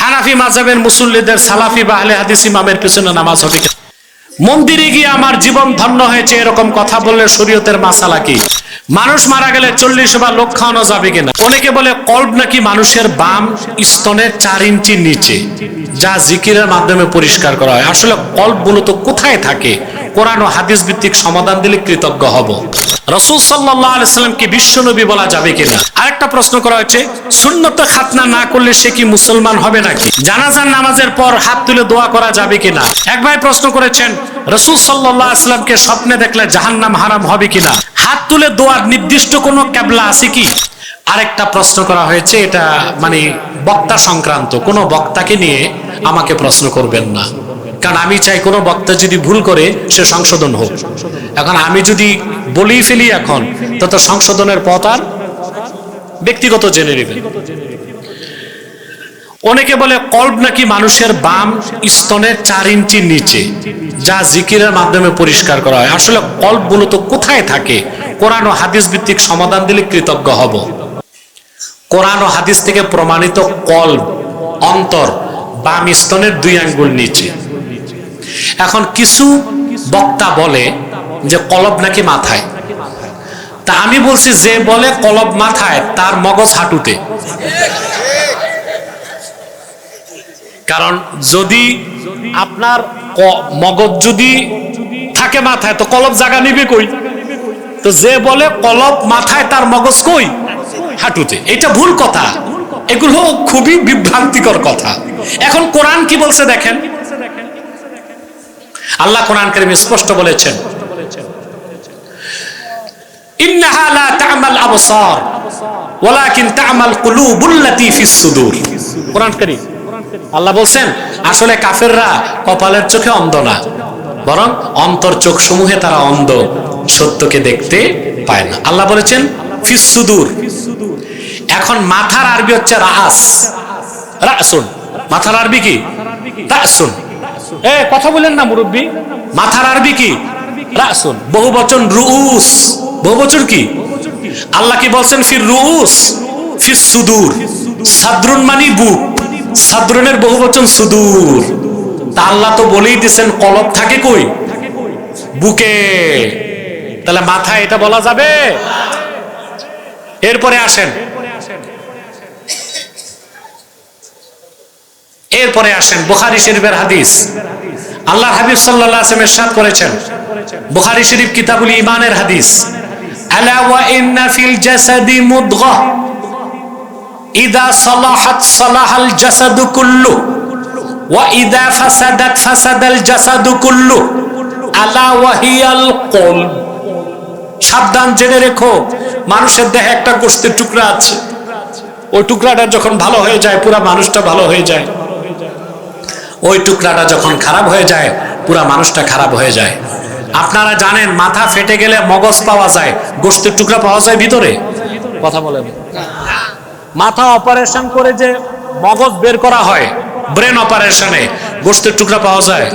হানাফি মাযহাবের মুসল্লিদের সালাফি বা আহলে হাদিস ইমামের পিছনে নামাজ হবে। মন্দিরে গিয়ে আমার জীবন ধন্য হয়েছে এরকম কথা বললে শরীয়তের মাসালা কি? মানুষ মারা গেলে 40 বার লোক খাওয়ানো যাবে কিনা? অনেকে বলে কলব নাকি মানুষের বাম স্তনের 4 ইঞ্চি নিচে, যা জিকিরের মাধ্যমে পরিষ্কার করা হয়। আসলে কলব মূলত কোথায় থাকে? কোরআন ও হাদিস ভিত্তিক সমাধান দিলে কৃতজ্ঞ হব। রাসূল সাল্লাল্লাহু আলাইহি সাল্লামকে বিশ্বনবী বলা যাবে কিনা? আরেকটা প্রশ্ন করা হয়েছে, সুন্নতে খাতনা না করলে সে কি মুসলমান হবে নাকি? জানাজার নামাজের পর হাত তুলে দোয়া করা যাবে কিনা? এক ভাই প্রশ্ন করেছেন, রাসূল সাল্লাল্লাহু আলাইহি সাল্লামকে স্বপ্নে দেখলে জাহান্নাম হারাম হবে কিনা? হাত তুলে দোয়ার নির্দিষ্ট কোনো কিবলা আছে কি? আরেকটা প্রশ্ন করা হয়েছে, এটা মানে বক্তা সংক্রান্ত, কোনো বক্তাকে নিয়ে আমাকে প্রশ্ন করবেন না, কারণ আমি চাই কোনো বক্তা যদি ভুল করে সে সংশোধন হোক। এখন আমি যদি বলেই ফেলি এখন, তত সংশোধনের পথ আর ব্যক্তিগত জেনে নেবেন। অনেকে বলে কলব নাকি মানুষের বাম স্তনের 4 ইঞ্চির নিচে, যা জিকিরের মাধ্যমে পরিষ্কার করা হয়। আসলে কলব মূলত কোথায় থাকে? কোরআন ও হাদিস ভিত্তিক সমাধান দিলে কৃতজ্ঞ হব। কোরআন ও হাদিস থেকে প্রমাণিত কলব অন্তর বাম স্তনের 2 আঙ্গুল নিচে। এখন কিছু বক্তা বলে যে কলব নাকি মাথায়, তা আমি বলছি যে বলে কলব মাথায় তার মগজ হাঁটুতে। কারণ যদি আপনার মগজ যদি থাকে মাথায়, তো কলব জায়গা নিবে কই? তো যে বলে কলব মাথায় তার মগজ কই? হাঁটুতে। এটা ভুল কথা, এগুলো খুবই বিভ্রান্তিকর কথা। এখন কোরআন কি বলছে দেখেন, আল্লাহ কোরআন কারীমে স্পষ্ট বলেছেন, ইন্নাহা লা তা'মাল আবসার ওয়ালাকিন তা'মাল কুলুবুল্লাতী ফিস সুদূর। কোরআন কারীম আল্লাহ বলছেন আসলে কাফেররা কপালের চোখে অন্ধ না, বরং অন্তর চোখ সমূহে তারা অন্ধ, সত্যকে দেখতে পায় না। আল্লাহ বলেছেন ফিস সুদূর। এখন মাথার আরবি হচ্ছে রাস, রাসুন। মাথার আরবি কি? রাসুন। কথা বলেন না মুরব্বী, মাথার আরবি কি? রাসুন। বহুবচন রুউস, বহুবচন কি? আল্লাহ কি বলছেন ফির রুউস ফিস সুদূর। সাদরুন মানে বুক, সাদরুনের বহুবচন সুদূর। তা আল্লাহ তো বলেই দিয়েছেন কলব থাকে কই? বুকে। তাহলে মাথায় এটা বলা যাবে? এরপরে আসেন, বুখারী শরীফের হাদিস। আল্লাহর হাবিব সাল্লাল্লাহু আলাইহি ওয়াসাল্লাম ইরশাদ করেছেন, বুখারী শরীফ কিতাবুল ঈমানের হাদিস, আলা ওয়া ইন্না ফিল জাসাদি মুদগাহ ইযা সালাহাত সালাহাল জাসাদু কুল্লু ওয়া ইযা ফাসাদাত ফাসাদাল জাসাদু কুল্লু আলা ওয়া হিয়াল কলব। সাবধান, জেনে রেখো, মানুষের দেহে একটা গোশতের টুকরা আছে, ওই টুকরাটা যখন ভালো হয়ে যায় পুরা মানুষটা ভালো হয়ে যায়, ওই টুকরাটা যখন খারাপ হয়ে যায় পুরা মানুষটা খারাপ হয়ে যায়। আপনারা জানেন মাথা ফেটে গেলে মগজ পাওয়া যায়, গোশতের টুকরা পাওয়া যায় ভিতরে? কথা বলেন। মাথা অপারেশন করে যে মগজ বের করা হয়, ব্রেন অপারেশনে, গোশতের টুকরা পাওয়া যায়?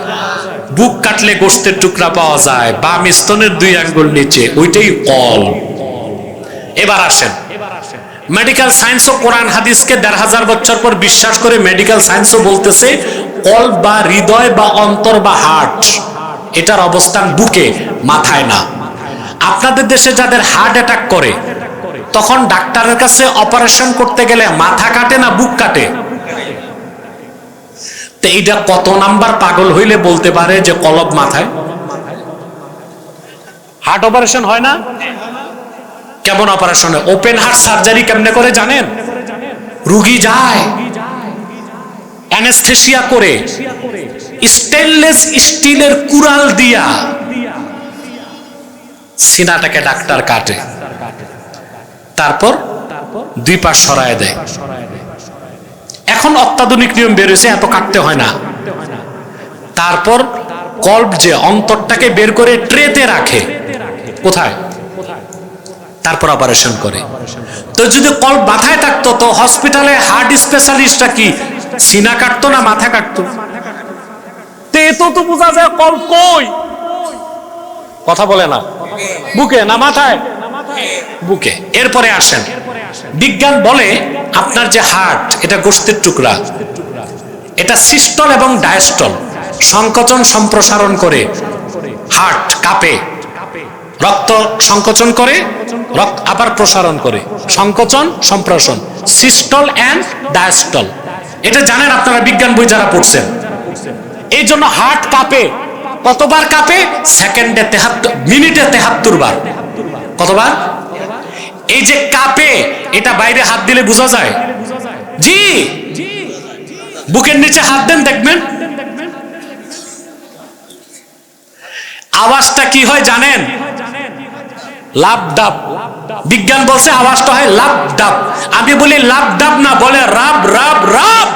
বুক কাটলে গোশতের টুকরা পাওয়া যায় বাম স্তনের 2 আঙ্গুল নিচে, ওইটাই কলব। এবার আসেন, মেডিকেল সায়েন্স ও কোরআন হাদিসকে 1500 বছর পর বিশ্বাস করে মেডিকেল সায়েন্সও বলতেছে কলব বা হৃদয় বা অন্তর বা হার্ট, এটার অবস্থান বুকে, মাথায় না। আপনাদের দেশে যাদের হার্ট অ্যাটাক করে তখন ডাক্তারের কাছে অপারেশন করতে গেলে মাথা কাটে না বুক কাটে? তো এইটা কত নাম্বার পাগল হইলে বলতে পারে যে কলব মাথায়? হার্ট অপারেশন হয় না? কেমন অপারেশন হয়? ওপেন হার্ট সার্জারি কেমনে করে জানেন? রোগী যায় অ্যানেস্থেসিয়া করে স্টেনলেস স্টিলের কুড়াল দিয়া সিনাটাকে ডাক্তার কাটে, তারপর 2 পাশ সরায় দেয়। এখন অত্যাধুনিক নিয়ম বের হয়েছে, এত কাটতে হয় না। তারপর কলব যে অন্তরটাকে বের করে ট্রেতে রাখে, কোথায়? তারপর অপারেশন করে। তো যদি কলব মাথায় থাকতো তো হসপিটালে হার্ট স্পেশালিস্টটা কি সিনা কাটতো না মাথা কাটতো? তো বোঝা যায় কলব কই? কথা বলে না, বুকে না মাথায়? বুকে। এরপরে আসেন, বিজ্ঞান বলে আপনার যে হার্ট এটা গোশতের টুকরা, এটা সিস্টল এবং ডায়াস্টল, সংকোচন সম্প্রসারণ করে, হার্ট কাঁপে, রক্ত সংকোচন করে, রক্ত আবার প্রসারণ করে, সংকোচন সম্প্রসারণ, সিস্টল এন্ড ডায়াস্টল। এটা জানেন আপনারা বিজ্ঞান বই যারা পড়ছেন। এই জন্য হার্ট কাঁপে। কতবার কাঁপে? সেকেন্ডে 73, মিনিটে 73 বার। কতবার? এই যে কাঁপে, এটা বাইরে হাত দিলে বোঝা যায়? জি, বুকের নিচে হাত দেন দেখবেন আওয়াজটা কি হয় জানেন? লাভ ডাব। বিজ্ঞান বলছে আওয়াজটা হয় লাভ ডাব। আমি বলি লাভ ডাব না, বলে রাব রাব রাব।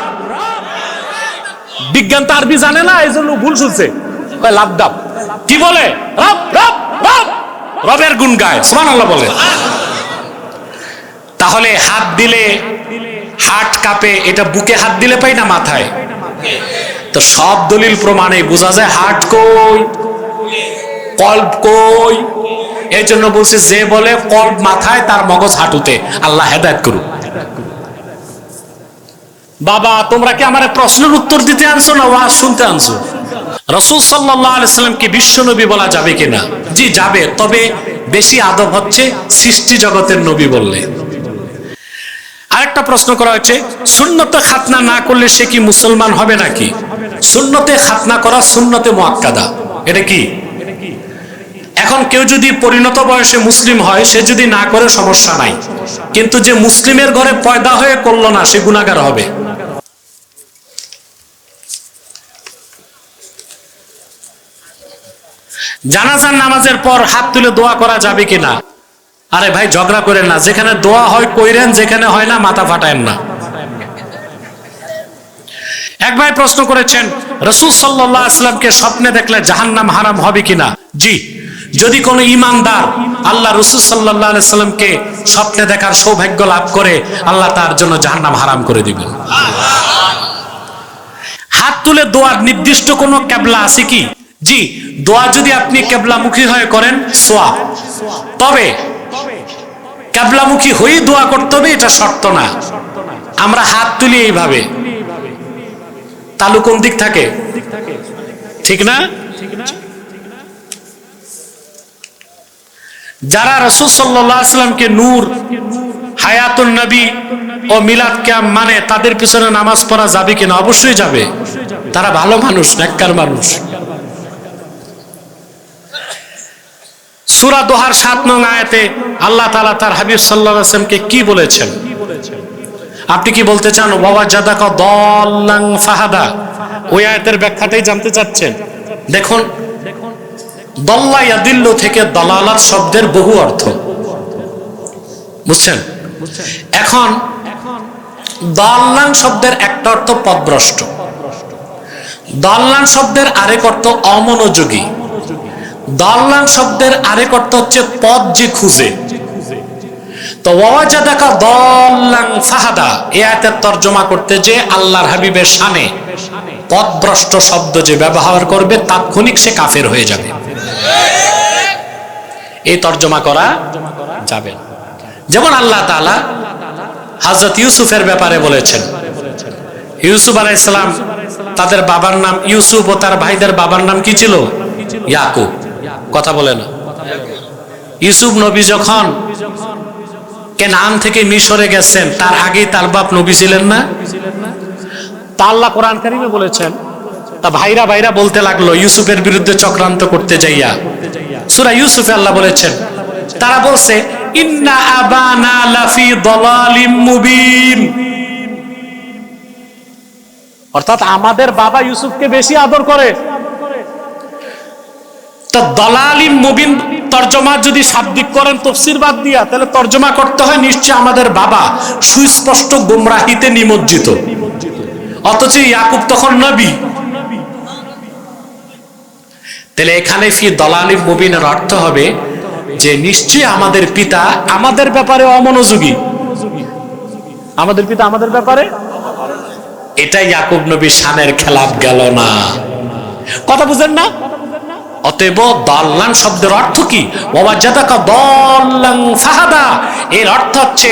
বিজ্ঞান তো আরবি জানে না, এই জন্য ভুল শুনছে, লাভ ডাব। কি বলে? রাব রাব রাব, রবের গুণ গায়, সুবহানাল্লাহ বলে। তাহলে হাত দিলে হার্ট কাঁপে, এটা বুকে হাত দিলে পাই না মাথায়? তো সব দলিল প্রমাণে বোঝা যায় হার্ট কই, কল্ব কই। এই জন্য বলছে যে বলে কল্ব মাথায় তার মগজ হাঁটুতে। আল্লাহ হেদায়েত করুক। বাবা তোমরা কি আমার প্রশ্নের উত্তর দিতে আনছো না ওয়াজ শুনতে আনছো? রাসূল সাল্লাল্লাহু আলাইহি সাল্লামকে বিশ্বনবী বলা যাবে কিনা? জি যাবে, তবে বেশি আদব হচ্ছে সৃষ্টি জগতের নবী বললে। আরেকটা প্রশ্ন করা হচ্ছে, সুন্নতে খাতনা না করলে সে কি মুসলমান হবে নাকি? সুন্নতে খাতনা করা সুন্নতে মুআক্কাদা, এটা কি? এখন কেউ যদি পরিণত বয়সে মুসলিম হয়, সে যদি না করে সমস্যা নাই, কিন্তু যে মুসলিমের ঘরে পয়দা হয়ে করলো না, সে গুনাহগার হবে। জানাজার নামাজের পর হাত তুলে দোয়া করা যাবে কিনা? আরে ভাই ঝগড়া করেন না, যেখানে দোয়া হয় কইরেন, যেখানে হয় না মাথা ফাটায়েন না। এক ভাই প্রশ্ন করেছেন, রাসূল সাল্লাল্লাহু আলাইহি ওয়াসাল্লামকে স্বপ্নে দেখলে জাহান্নাম হারাম হবে কিনা? জি, যদি কোনো ঈমানদার আল্লাহ রাসূল সাল্লাল্লাহু আলাইহি ওয়াসাল্লামকে স্বপ্নে দেখার সৌভাগ্য লাভ করে, আল্লাহ তার জন্য জাহান্নাম হারাম করে দিবেন। হাত তুলে দোয়ার নির্দিষ্ট কোনো কিবলা আছে কি? জি, দোয়া যদি আপনি কিবলামুখী হয়ে করেন সওয়াব, তবে কিবলামুখী হয়ে দোয়া করতে হবে এটা শর্ত না। আমরা হাত তুলি এইভাবে, তালু কোন দিক থাকে? ঠিক না? যারা রাসূল সাল্লাল্লাহু আলাইহি ওয়াসাল্লামকে নূর, হায়াতুন নবী ও মিলাদ কিয়াম মানে, তাদের পিছনে নামাজ পড়া যাবে কিনা? অবশ্যই যাবে, তারা ভালো মানুষ, নেককার মানুষ। সূরা দোহার 7 নং আয়াতে আল্লাহ তাআলা তার হাবিব সাল্লাল্লাহু আলাইহি ওয়াসাল্লামকে কি বলেছেন? আপনি কি বলতে চান ওয়াজাদাকা দাল্লান ফাহাদা? ওই আয়াতের ব্যাখ্যাটাই জানতে চাচ্ছেন? দেখুন, দল্লা ইয়াদিল্লু থেকে দালালাত শব্দের বহু অর্থ, বুঝছেন? এখন দাল্লান শব্দের একটা অর্থ পথভ্রষ্ট, দাল্লান শব্দের আরেক অর্থ অমনোযোগী, দাল্লান শব্দের আরেক অর্থ হচ্ছে পথ যে খুঁজে। তো ওয়াজাদাকা দাল্লান ফাহাদা এই আয়াতের তরজমা করতে যে আল্লাহর হাবিবের শানে পথভ্রষ্ট শব্দ যে ব্যবহার করবে, তাৎক্ষণিক সে কাফের হয়ে যাবে। এই তরজমা করা যাবে। যেমন আল্লাহ তাআলা হযরত ইউসুফের ব্যাপারে বলেছেন, ইউসুফ আলাইহিস সালাম, তাদের বাবার নাম ইউসুফ ও তার ভাইদের বাবার নাম কি ছিল? ইয়াকুব। কথা বলে না? ইউসুফ নবী যখন কেনান থেকে মিশরে গেছেন, তার আগেই তার বাপ নবী ছিলেন না? তা আল্লাহ কোরআন কারীমে বলেছেন, তা ভাইরা ভাইরা বলতে লাগলো ইউসুফের বিরুদ্ধে চক্রান্ত করতে যাইয়া। সূরা ইউসুফে আল্লাহ বলেছেন, তারা বলছে ইন্না আবানা লাফি দালালিম মুবিন, অর্থাৎ আমাদের বাবা ইউসুফকে বেশি আদর করে। তো দালালিম মুবিন তরজমা যদি শাব্দিক করেন তাফসীর বাদ দিয়া, তাহলে তরজমা করতে হয় নিশ্চয় আমাদের বাবা সুস্পষ্ট গোমরাহিতে নিমজ্জিত, অথচ ইয়াকুব তখন নবী। তাহলে এখানে ফি দালালিম মুবিনের অর্থ হবে যে নিশ্চয় আমাদের পিতা আমাদের ব্যাপারে অমনোযোগী, আমাদের পিতা আমাদের ব্যাপারে। এটা ইয়াকুব নবীর শানের খেলাফ গেল না? কথা বুঝেন না? অতএব দাল্লান শব্দের অর্থ কি? ওয়াজাদাকা দাল্লান ফাহাদা, এর অর্থ হচ্ছে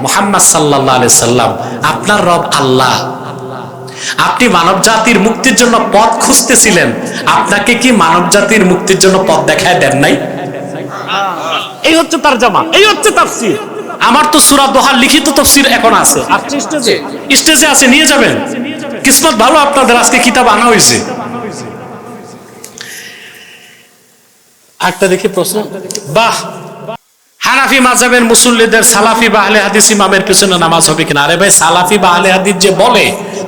মুহাম্মদ সাল্লাল্লাহু আলাইহি সাল্লাম, আপনার রব আল্লাহ আপনি মানব জাতির মুক্তির জন্য পথ খুঁজতেছিলেন, আপনাকে কি মানব জাতির মুক্তির জন্য পথ দেখায় দেন নাই? এই হচ্ছে তারজামা, এই হচ্ছে তাফসীর। আমার তো সূরা দোহার লিখিত তাফসীর এখন আছে, আর স্টেজে আছে, নিয়ে যাবেন। কিসমত ভালো আপনাদের, আজকে কিতাব আনা হয়েছে। একটা দেখি প্রশ্ন। বাহ, হানাফি মাযহাবের মুসল্লিদের সালাফি বা আহলে হাদিস ইমামের পিছনে নামাজ হবে কিনা? আরে ভাই, সালাফি বা আহলে হাদিস যে বলে,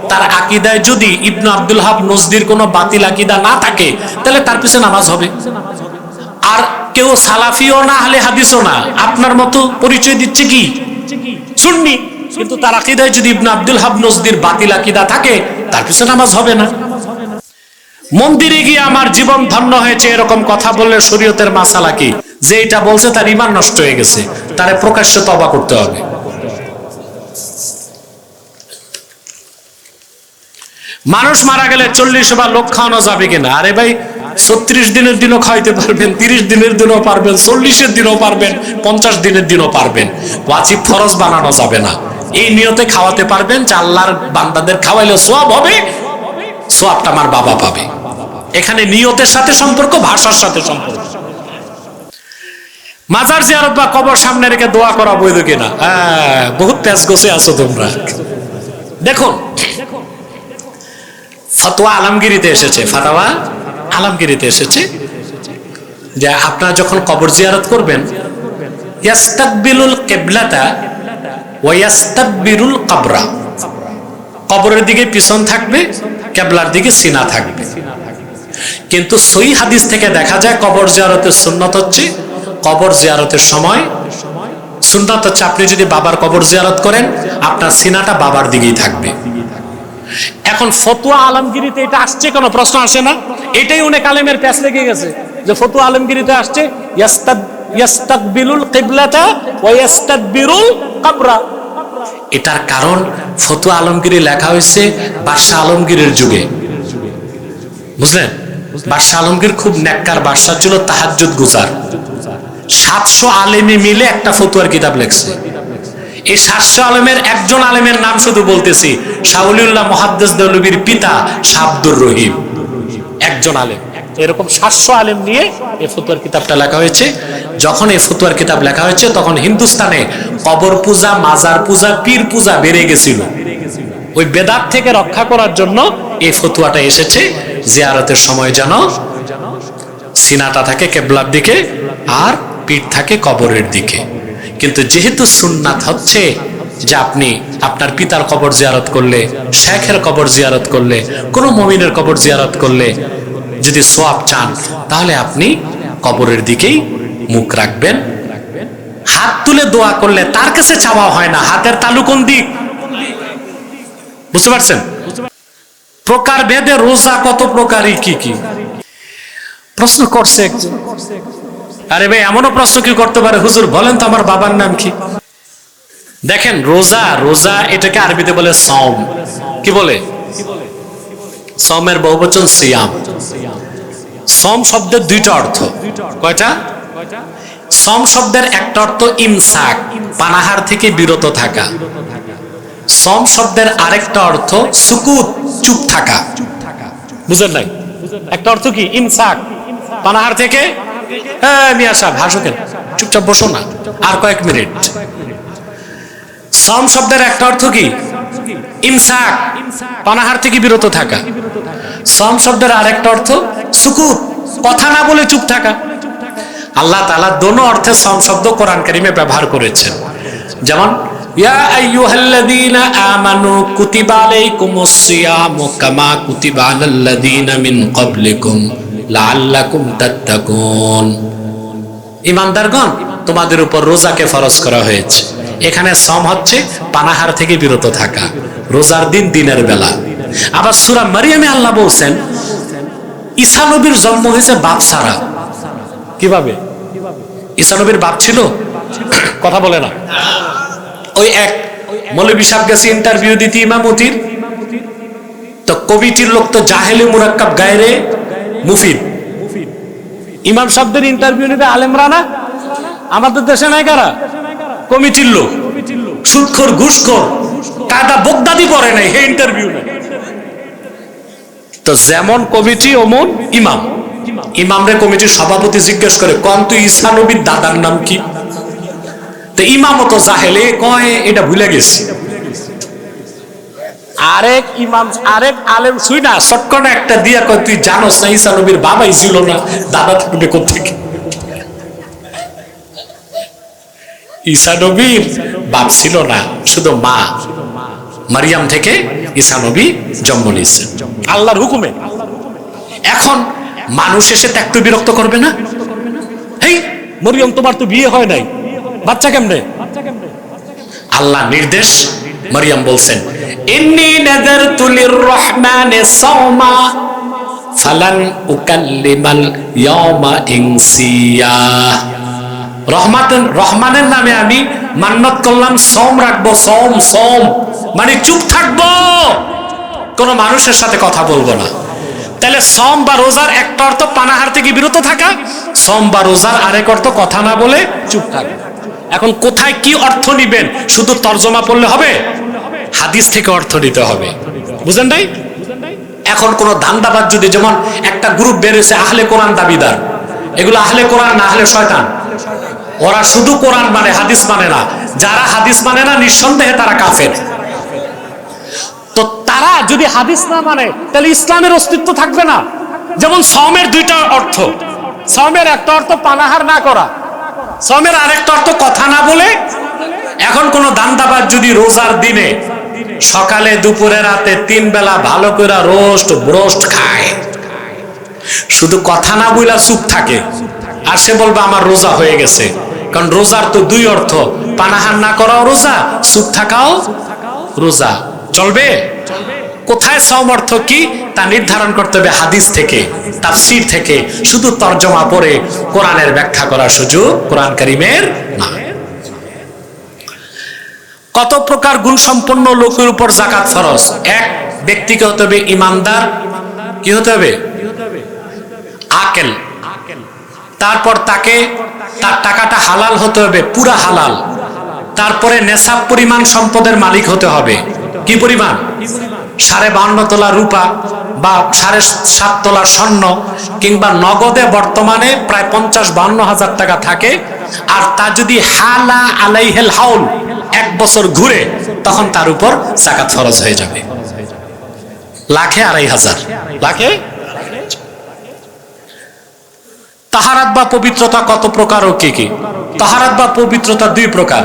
তার আকীদায় যদি ইবনে আব্দুল হাব নজদির কোনো বাতিল আকীদা না থাকে, তাহলে তার পিছনে নামাজ হবে। আর কেউ সালাফিও না, আহলে হাদিসও না, আপনার মতো পরিচয় দিচ্ছে কি সুন্নি, কিন্তু তার আকীদায় যদি ইবনে আব্দুল হাব নজদির বাতিল আকীদা থাকে, তার পিছনে নামাজ হবে না। মন্দিরে গিয়ে আমার জীবন ধন্য হয়েছে এরকম কথা বললে শরীয়তের মাসালা কি? যে এটা বলছে তার ঈমান নষ্ট হয়ে গেছে, তারে প্রকাশ্যে তওবা করতে হবে। মানুষ মারা গেলে 40 বার লোক খাওয়ানো যাবে কিনা? আরে ভাই, 36 দিনের দিনও খাইতে পারবেন, 30 দিনের দিনও পারবেন, 40-এর দিনও পারবেন, 50 দিনের দিনও পারবেন। ওয়াজিব ফরজ বানানো যাবে না। এই নিয়তে খাওয়াতে পারবেন যে আল্লাহর বান্দাদের খাওয়াইলে সওয়াব হবে, সওয়াবটা আমার বাবা পাবে। এখানে নিয়তের সাথে সম্পর্ক, ভাষার সাথে সম্পর্ক। মাজার জিয়ারত বা কবর সামনে রেখে দোয়া করা বৈধ কিনা? বহুত প্যাচ গোছে আছো তোমরা। দেখুন, ফতোয়া আলমগীরিতে এসেছে, ফাতাওয়া আলমগীরিতে এসেছে যে আপনারা যখন কবর জিয়ারত করবেন, ইয়াস্তাকবিলুল কিবলাতা ওয়া ইয়াস্তাকবিরুল কবরা, কবরের দিকে পিছন থাকবে, কিবলার দিকে সিনা থাকবে। কিন্তু সহিহ হাদিস থেকে দেখা যায় কবর জিয়ারতের সুন্নাত হচ্ছে, কবর জিয়ারতের সময় সুন্নাত হচ্ছে আপনি যদি বাবার কবর জিয়ারত করেন, আপনার সিনাটা বাবার দিকেই থাকবে। এখন ফতোয়া আলমগীরিতে এটা আসছে কেন? প্রশ্ন আসে না? এটাই অনেক আলেমের প্যাচ লেগে গেছে যে ফতোয়া আলমগীরিতে আসছে ইয়াস্তাকবিলুল কিবলাতা ওয়া ইয়াস্তাদবিরুল কবরা। এটার কারণ ফতোয়া আলমগীরি লেখা হয়েছে বাদশাহ আলমগীরের যুগে, বুঝলেন? বাদশাহ আলমগীর খুব নেককার বাদশাহ ছিল, তাহাজ্জুদ গুজার। 700 আলেমে মিলে একটা ফতোয়ার কিতাব লিখছে। এই 700 আলেমের একজন আলেমের নাম শুধু বলতেছি, শাহ ওলিউল্লাহ মুহাদ্দিস দেওলভীর পিতা শাহ আব্দুর রহিম, একজন আলেম। এরকম 700 আলেম নিয়ে এই ফতোয়ার কিতাবটা লেখা হয়েছে। যখন এই ফতোয়ার কিতাব লেখা হয়েছে, তখন হিন্দুস্তানে কবর পূজা, মাজার পূজা, পীর পূজা বেড়ে গেছিল। ওই বেদাত থেকে রক্ষা করার জন্য এই ফতোয়াটা এসেছে, জিয়ারতের সময় যেন সিনাটা থাকে কিবলার দিকে আর পিঠ থাকে কবরের দিকে। কিন্তু যেহেতু সুন্নাত হচ্ছে যে আপনি আপনার পিতার কবর জিয়ারত করলে, শেখের কবর জিয়ারত করলে, কোনো মুমিনের কবর জিয়ারত করলে যদি সওয়াব চান, তাহলে আপনি কবরের দিকেই মুখ রাখবেন। হাত তুলে দোয়া করলে তার কাছে চাওয়া হয় না, হাতের তালু কোন দিক, বুঝতে পারছেন? প্রকার ভেদে রোজা কত প্রকারই কি কি প্রশ্ন করছে একজন। আরে ভাই, এমনও প্রশ্ন কি করতে পারে, হুজুর বলেন তো আমার বাবার নাম কি? দেখেন, রোজা, রোজা এটাকে আরবিতে বলে সওম। কি বলে? সওমের বহুবচন সিয়াম। সওম শব্দের দুইটা অর্থ। কয়টা? সওম শব্দের একটা অর্থ ইমসাক, পানাহার থেকে বিরত থাকা। সওম শব্দের আরেকটা অর্থ সুকুত, চুপ থাকা। বুঝেন নাই? একটা অর্থ কি? ইমসাক, পানাহার থেকে। হ্যাঁ মিয়া সাহেব, হাসো কেন? চুপচাপ বসো না, আর কয়েক মিনিট। সওম শব্দের একটা অর্থ কি? ইমসাক, পানাহার থেকে বিরত থাকা। সওম শব্দের আরেকটা অর্থ সুকুত, কথা না বলে চুপ থাকা। আল্লাহ তাআলা দোনো অর্থে সওম শব্দ কোরআন কারীমে ব্যবহার করেছেন। যেমন ইয়া আইয়ুহাল্লাযীনা আমানু কুতিবা আলাইকুমুস সিয়ামু কামা কুতিবা আলাল্লাযীনা মিন ক্বাবলিকুম লাআল্লাকুম তাত্তাকুন। ঈমানদারগণ, তোমাদের উপর রোজাকে ফরজ করা হয়েছে। এখানে সওম হচ্ছে পানাহার থেকে বিরত থাকা, রোজার দিন, দিনের বেলা। আবার সূরা মারইয়ামে আল্লাহ বলছেন ঈসা নবীর জন্ম হয়েছে বাপ ছাড়া। কিভাবে? ঈসা নবীর বাপ ছিল? কথা বলে না। ওই এক মৌলভী সাহেব গেছে ইন্টারভিউ দিতে ইমামতির, তো কমিটির লোক তো জাহেলে মুরাক্কাব গায়রে মুফিদ। ইমাম সাহেবদের ইন্টারভিউ নিতে আলেমরা না? আমাদের দেশে নাই কারা? কমিটির লোক, সুদখোর, ঘুষখোর, কাদা বগদাদি পড়ে নাই, হে ইন্টারভিউ নেই। তো যেমন কমিটি অমন ইমাম। ইমামরে কমিটির সভাপতি জিজ্ঞেস করে, কোন তুই ঈসা নবীর দাদার নাম কি? তো ইমামও তো জাহেলে কয় এটা ভুলে গেছি। আরেক ইমাম আরেক আলেম শুই না সটকনে একটা দিয়া কয়, তুই জানোস না ঈসা নবীর বাবাই ছিল না, দাদা থাকবে কোত্থেকে? ঈসা নবীর বাপ ছিল না, শুধু মা মারিয়াম থেকে ঈসা নবী জন্ম নিয়েছেন আল্লাহর হুকুমে। এখন মানুষ এসে ত্যাক্ত বিরক্ত করবে না? এই মরিয়ম, তোমার তো বিয়ে হয় নাই, বাচ্চা কেমনে? আল্লাহ নির্দেশ, মারিয়াম বলছেন, ইন্নী নাযারতু লিররহমানি সাওমা ফালান উকাল্লিমাল ইয়াওমা ইনসিয়া। রহমানের নামে আমি মান্নত করলাম, সওম রাখবো। সওম মানে চুপ থাকবো, কোন মানুষের সাথে কথা বলবো না। তাহলে সওম বা রোজার একটা অর্থ পানাহার থেকে বিরত থাকা, সওম বা রোজার আরেক অর্থ কথা না বলে চুপ থাকা। এখন কোথায় কি অর্থ নিবেন? শুধু তর্জমা পড়লে হবে? হাদিস থেকে অর্থ নিতে হবে, বুঝেন নাই? এখন কোন ধান্দাবাজ যদি, যেমন একটা গ্রুপ বের হয়েছে আহলে কোরআন দাবিদার, এগুলো আহলে কোরআন না আহলে শয়তান। ওরা শুধু কোরআন মানে, হাদিস মানে না। যারা হাদিস মানে না নিঃসন্দেহে তারা কাফের। তো তারা যদি হাদিস না মানে তাহলে ইসলামের অস্তিত্ব থাকবে না। যেমন সওমের দুইটা অর্থ, সওমের একটা অর্থ পানাহার না করা, সওমের আরেকটা অর্থ কথা না বলে। এখন কোন দান্দাবাজ যদি রোজার দিনে সকালে দুপুরে রাতে 3 বেলা ভালো করে রোস্ট খায়, শুধু কথা না বইলা চুপ থাকে, আর সে বলবে আমার রোজা হয়ে গেছে। কারণ রোজার তো দুই অর্থ, পানাহার না করাও রোজা, চুপ থাকাও রোজা। চলবে? কোথায় সওম অর্থ কি তা নির্ধারণ করতে হবে হাদিস থেকে, তাফসীর থেকে। শুধু তরজমা পড়ে কোরআনের ব্যাখ্যা করার সুযোগ কোরআন কারীমের না। কত প্রকার গুণ সম্পন্ন লোকের উপর যাকাত ফরজ? এক, ব্যক্তিকে হতে হবে ইমানদার, কি হতে হবে? আকেল। তারপর তাকে তার টাকাটা হালাল হতে হবে, পুরা হালাল। তারপরে নেশাব পরিমাণ সম্পদের মালিক হতে হবে। কি পরিমাণ? 52.5 তোলা রূপা বা 7.5 তোলা স্বর্ণ, কিংবা নগদে বর্তমানে প্রায় 50-52 হাজার টাকা থাকে। আর তা যদি হালা আলাইহিল হাউল, 1 বছর ঘুরে, তখন তার উপর যাকাত ফরজ হয়ে যাবে। লাখে 2,500, লাখে। তাহারাত বা পবিত্রতা কত প্রকার ও কি কি? তাহারাত বা পবিত্রতা 2 প্রকার,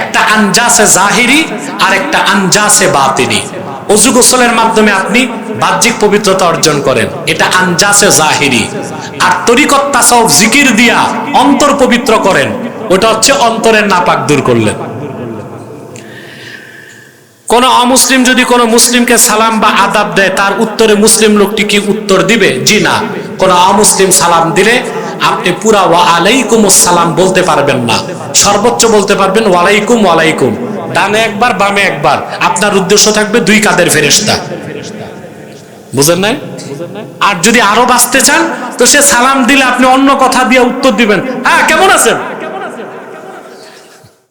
একটা আনজাসে জাহিরি আর একটা আনজাসে বাতিনি। ওযু গোসলের মাধ্যমে আপনি বাহ্যিক পবিত্রতা অর্জন করেন, এটা আনজাসে জাহিরি। আর তরিকত তাসাউফ জিকির দিয়া অন্তর পবিত্র করেন, ওটা হচ্ছে অন্তরের নাপাক দূর করলেন। কোন অমুসলিম যদি কোন মুসলিমকে সালাম বা আদাব দেয়, তার উত্তরে মুসলিম লোকটি কি উত্তর দিবে? জি না। কোন অমুসলিম সালাম দিলে আপনি পুরা ওয়া আলাইকুমুস সালাম বলতে পারবেন না, সর্বোচ্চ বলতে পারবেন ওয়ালাইকুম ওয়ালাইকুম, ডানে একবার বামে একবার। আপনার উদ্দেশ্য থাকবে 2 কাঁধের ফেরেশতা, বুঝেন নাই? আর যদি আরো বাঁচতে চান তো সে সালাম দিলে আপনি অন্য কথা দিয়ে উত্তর দিবেন, হ্যাঁ কেমন আছেন,